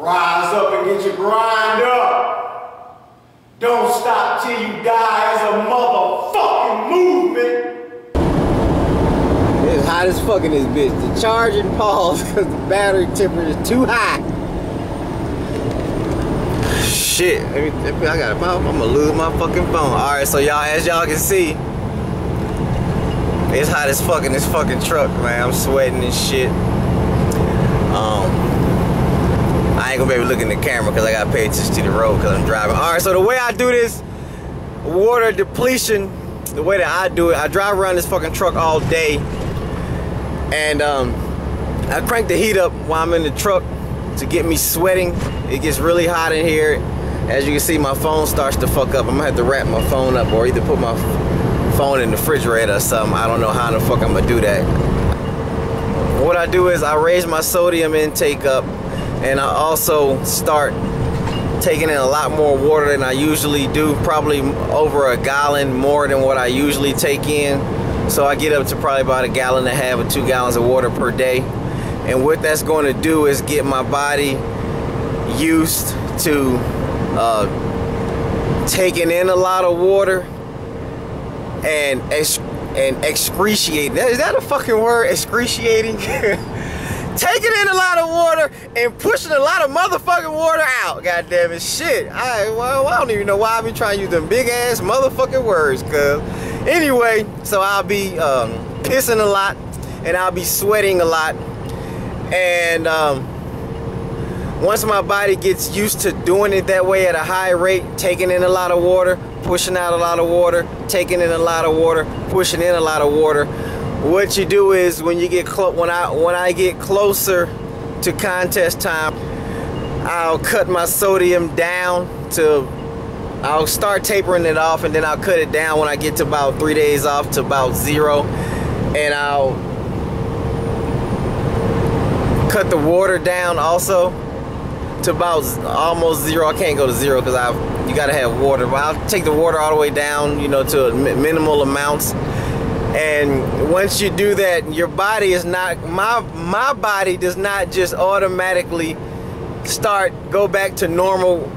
Rise up and get your grind up. Don't stop till you die as a motherfucking movement. It's hot as fuck in this bitch. The charging paused because the battery temperature is too high. Shit, I'm gonna lose my fucking phone. Alright, so y'all, as y'all can see, it's hot as fuck in this fucking truck, man. I'm sweating and shit. I ain't gonna be able to look in the camera because I gotta pay attention to the road because I'm driving. Alright, so the way I do this water depletion, the way that I do it, I drive around this fucking truck all day, and I crank the heat up while I'm in the truck to get me sweating. It gets really hot in here. As you can see, my phone starts to fuck up. I'm gonna have to wrap my phone up or either put my phone in the refrigerator or something. I don't know how the fuck I'm gonna do that. What I do is I raise my sodium intake up, and I also start taking in a lot more water than I usually do, probably over a gallon more than what I usually take in. So I get up to probably about 1.5 gallons or 2 gallons of water per day. And what that's going to do is get my body used to taking in a lot of water and excruciating. Is that a fucking word? Excruciating? Taking in a lot of water and pushing a lot of motherfucking water out. God damn it, shit. I don't even know why I've been trying to use them big ass motherfucking words, cuz. Anyway, so I'll be pissing a lot and I'll be sweating a lot. And once my body gets used to doing it that way at a high rate, taking in a lot of water, pushing out a lot of water, taking in a lot of water, pushing in a lot of water, what you do is when you get when I get closer to contest time, I'll cut my sodium down to, I'll start tapering it off, and then I'll cut it down when I get to about 3 days off to about 0, and I'll cut the water down also to about almost 0. I can't go to 0 because you gotta have water, but I'll take the water all the way down, you know, to minimal amounts. And once you do that, your body is not, my body does not just automatically go back to normal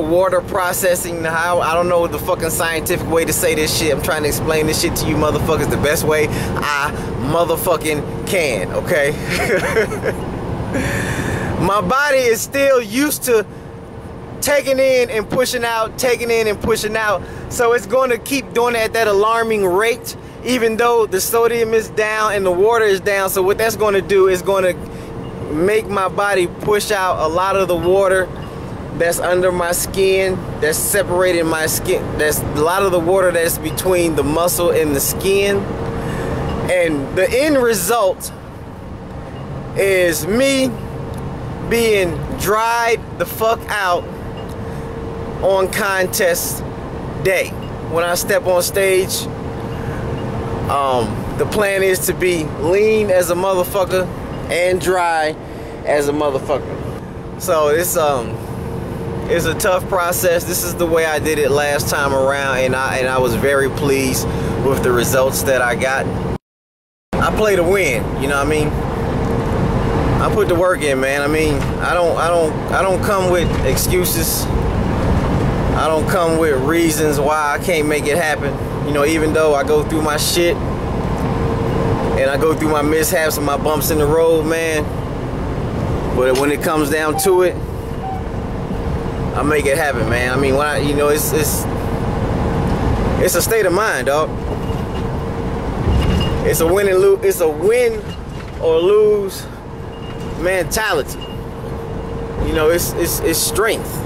water processing. I don't know the fucking scientific way to say this shit. I'm trying to explain this shit to you motherfuckers the best way I motherfucking can, okay? My body is still used to taking in and pushing out, taking in and pushing out. So it's going to keep doing it at that alarming rate, even though the sodium is down and the water is down. So what that's going to do is going to make my body push out a lot of the water that's under my skin, that's separating my skin. That's a lot of the water that's between the muscle and the skin. And the end result is me being dried the fuck out on contest day. When I step on stage, the plan is to be lean as a motherfucker and dry as a motherfucker. So it's a tough process. This is the way I did it last time around, and I was very pleased with the results that I got. I play to win, you know what I mean? I put the work in, man. I mean, I don't come with excuses. I don't come with reasons why I can't make it happen. You know, even though I go through my shit and I go through my mishaps and my bumps in the road, man. But when it comes down to it, I make it happen, man. I mean, when you know, it's a state of mind, dog. It's a win and lose. It's a win or lose mentality. You know, it's strength.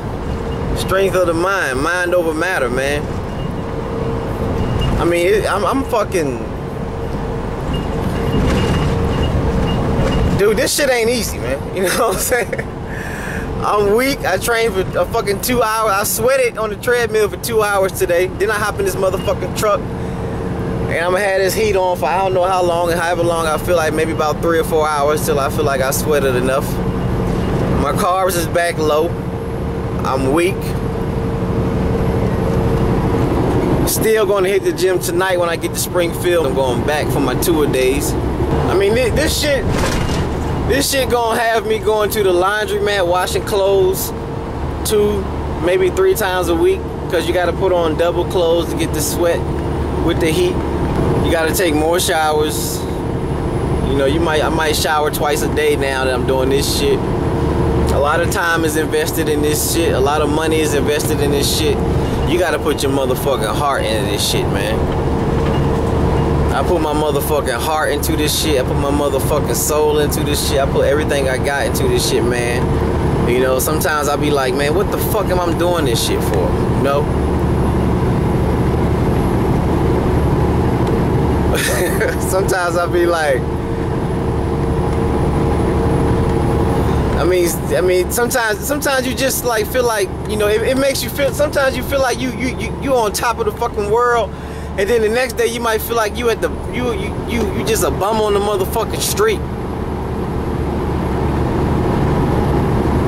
Strength of the mind over matter, man. I mean, I'm fucking, dude, this shit ain't easy, man. You know what I'm saying? I'm weak. I trained for a fucking 2 hours. I sweated on the treadmill for 2 hours today. Then I hop in this motherfucking truck, and I'm gonna have this heat on for I don't know how long, and however long I feel like, maybe about 3 or 4 hours till I feel like I sweated enough. My carbs is back low. I'm weak. Still gonna hit the gym tonight when I get to Springfield. I'm going back for my tour days. I mean, this shit This shit gonna have me going to the laundromat, washing clothes 2, maybe 3 times a week, because you gotta put on double clothes to get the sweat with the heat. You gotta take more showers. You know, I might shower twice a day now that I'm doing this shit. A lot of time is invested in this shit. A lot of money is invested in this shit. You gotta put your motherfucking heart into this shit, man. I put my motherfucking heart into this shit. I put my motherfucking soul into this shit. I put everything I got into this shit, man. You know, sometimes I be like, man, what the fuck am I doing this shit for? You know? Sometimes I be like, I mean, sometimes you just like feel like, you know, it makes you feel. Sometimes you feel like you on top of the fucking world, and then the next day you might feel like you at the you just a bum on the motherfucking street.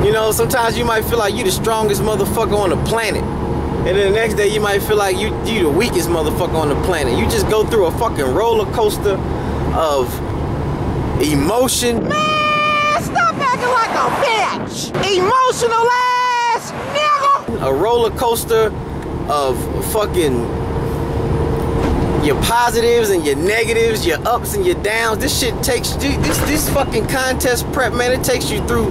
You know, sometimes you might feel like you the strongest motherfucker on the planet, and then the next day you might feel like you the weakest motherfucker on the planet. You just go through a fucking roller coaster of emotion. Stop acting like a bitch! Emotional ass nigga! A roller coaster of fucking your positives and your negatives, your ups and your downs. This shit takes this fucking contest prep, man. It takes you through.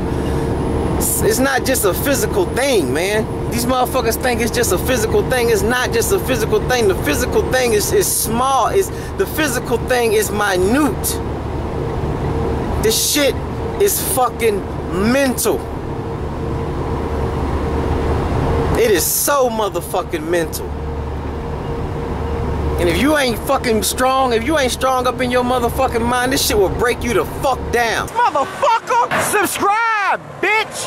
It's not just a physical thing, man. These motherfuckers think it's just a physical thing. It's not just a physical thing. The physical thing is small. The physical thing is minute. This shit is fucking mental. It is so motherfucking mental. And if you ain't fucking strong, if you ain't strong up in your motherfucking mind, this shit will break you the fuck down. Motherfucker! Subscribe, bitch!